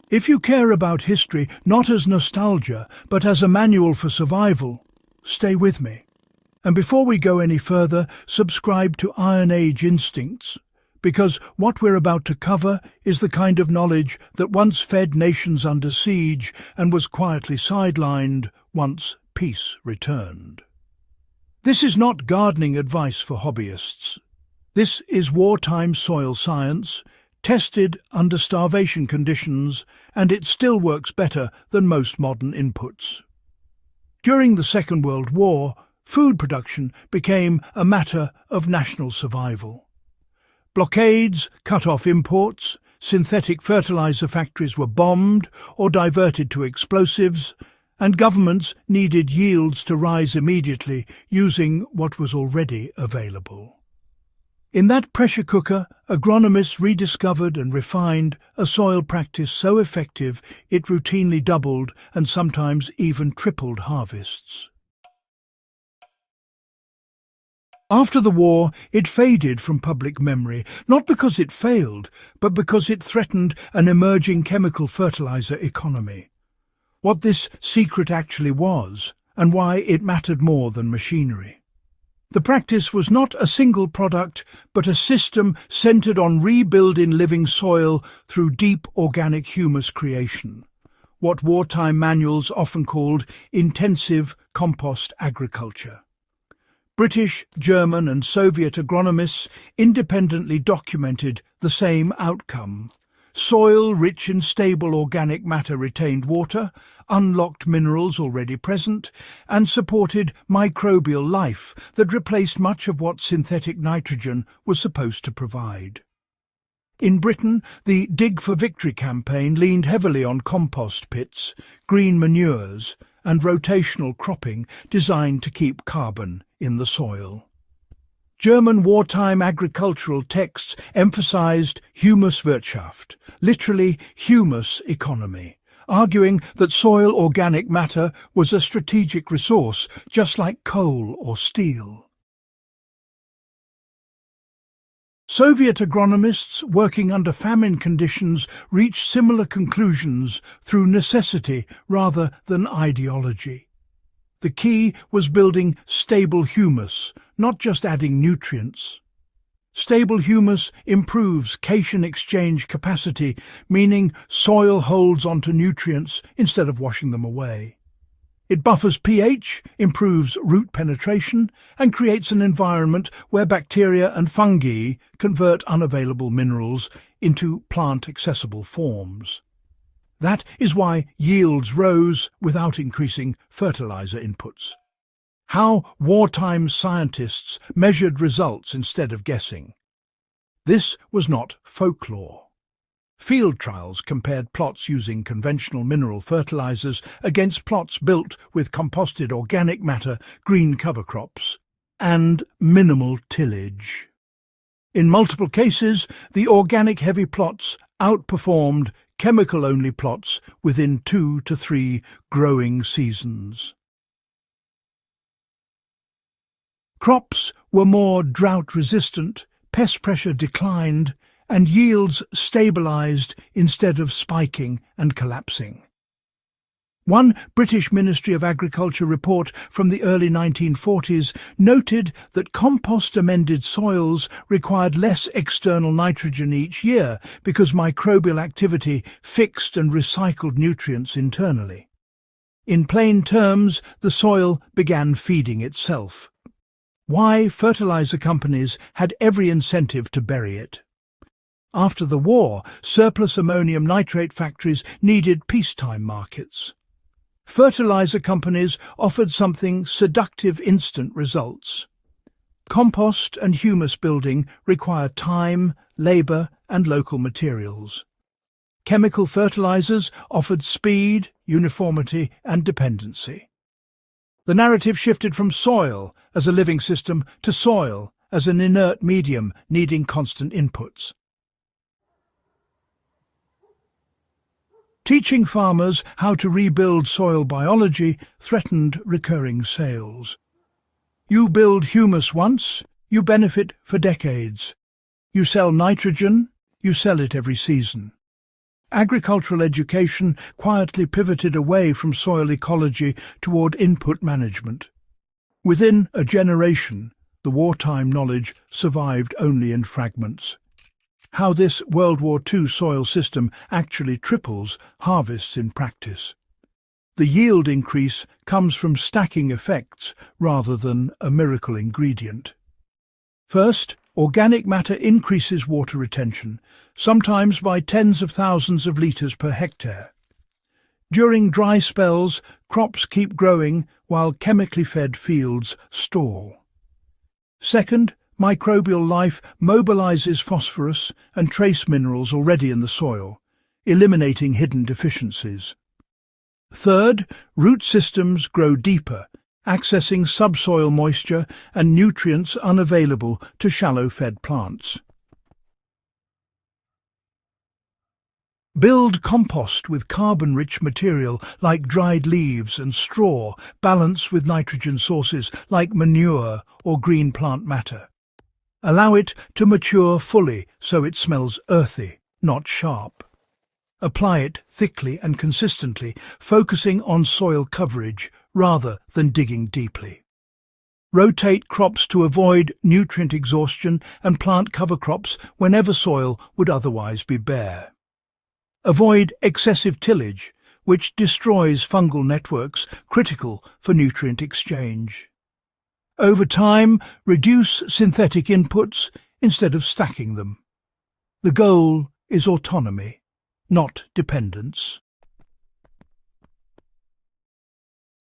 If you care about history not as nostalgia, but as a manual for survival, stay with me. And before we go any further, subscribe to Iron Age Instincts, because what we're about to cover is the kind of knowledge that once fed nations under siege and was quietly sidelined once peace returned. This is not gardening advice for hobbyists. This is wartime soil science, tested under starvation conditions, and it still works better than most modern inputs. During the Second World War, food production became a matter of national survival. Blockades cut off imports, synthetic fertilizer factories were bombed or diverted to explosives, and governments needed yields to rise immediately using what was already available. In that pressure cooker, agronomists rediscovered and refined a soil practice so effective it routinely doubled and sometimes even tripled harvests. After the war, it faded from public memory, not because it failed, but because it threatened an emerging chemical fertilizer economy. What this secret actually was, and why it mattered more than machinery. The practice was not a single product, but a system centered on rebuilding living soil through deep organic humus creation, what wartime manuals often called intensive compost agriculture. British, German and Soviet agronomists independently documented the same outcome. Soil rich in stable organic matter retained water, unlocked minerals already present, and supported microbial life that replaced much of what synthetic nitrogen was supposed to provide. In Britain, the Dig for Victory campaign leaned heavily on compost pits, green manures, and rotational cropping designed to keep carbon in the soil. German wartime agricultural texts emphasized Humuswirtschaft, literally humus economy, arguing that soil organic matter was a strategic resource, just like coal or steel. Soviet agronomists working under famine conditions reached similar conclusions through necessity rather than ideology. The key was building stable humus, not just adding nutrients. Stable humus improves cation exchange capacity, meaning soil holds onto nutrients instead of washing them away. It buffers pH, improves root penetration, and creates an environment where bacteria and fungi convert unavailable minerals into plant-accessible forms. That is why yields rose without increasing fertilizer inputs. How wartime scientists measured results instead of guessing. This was not folklore. Field trials compared plots using conventional mineral fertilizers against plots built with composted organic matter, green cover crops, and minimal tillage. In multiple cases, the organic-heavy plots outperformed chemical-only plots within 2 to 3 growing seasons. Crops were more drought-resistant, pest pressure declined, and yields stabilized instead of spiking and collapsing. One British Ministry of Agriculture report from the early 1940s noted that compost-amended soils required less external nitrogen each year because microbial activity fixed and recycled nutrients internally. In plain terms, the soil began feeding itself. Why fertilizer companies had every incentive to bury it. After the war, surplus ammonium nitrate factories needed peacetime markets. Fertilizer companies offered something seductive instant results. Compost and humus building require time, labor, and local materials. Chemical fertilizers offered speed, uniformity, and dependency. The narrative shifted from soil as a living system to soil as an inert medium needing constant inputs. Teaching farmers how to rebuild soil biology threatened recurring sales. You build humus once, you benefit for decades. You sell nitrogen, you sell it every season. agricultural education quietly pivoted away from soil ecology toward input management. Within a generation, the wartime knowledge survived only in fragments. How this World War II soil system actually triples harvests in practice. The yield increase comes from stacking effects rather than a miracle ingredient. First, organic matter increases water retention, sometimes by tens of thousands of litres per hectare. During dry spells, crops keep growing while chemically fed fields stall. Second, microbial life mobilizes phosphorus and trace minerals already in the soil, eliminating hidden deficiencies. Third, root systems grow deeper, accessing subsoil moisture and nutrients unavailable to shallow-fed plants. Build compost with carbon-rich material like dried leaves and straw, balanced with nitrogen sources like manure or green plant matter. Allow it to mature fully so it smells earthy, not sharp. Apply it thickly and consistently, focusing on soil coverage rather than digging deeply. Rotate crops to avoid nutrient exhaustion and plant cover crops whenever soil would otherwise be bare. Avoid excessive tillage, which destroys fungal networks critical for nutrient exchange. Over time, reduce synthetic inputs instead of stacking them. The goal is autonomy, not dependence.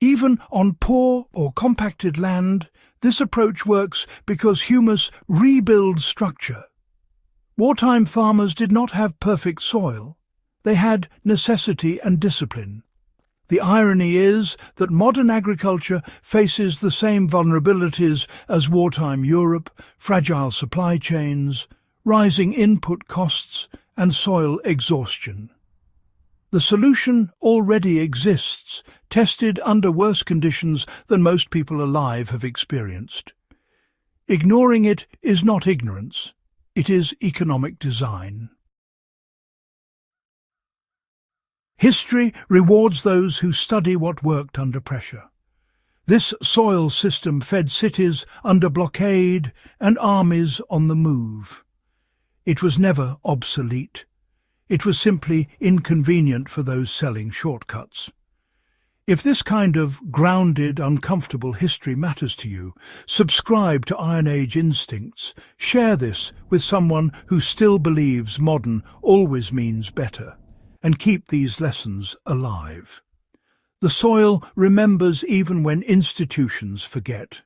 Even on poor or compacted land, this approach works because humus rebuilds structure. Wartime farmers did not have perfect soil. They had necessity and discipline. The irony is that modern agriculture faces the same vulnerabilities as wartime Europe: fragile supply chains, rising input costs, and soil exhaustion. The solution already exists, tested under worse conditions than most people alive have experienced. Ignoring it is not ignorance, it is economic design. History rewards those who study what worked under pressure. This soil system fed cities under blockade and armies on the move. It was never obsolete. It was simply inconvenient for those selling shortcuts. If this kind of grounded, uncomfortable history matters to you, subscribe to Iron Age Instincts. Share this with someone who still believes modern always means better, and keep these lessons alive. The soil remembers even when institutions forget.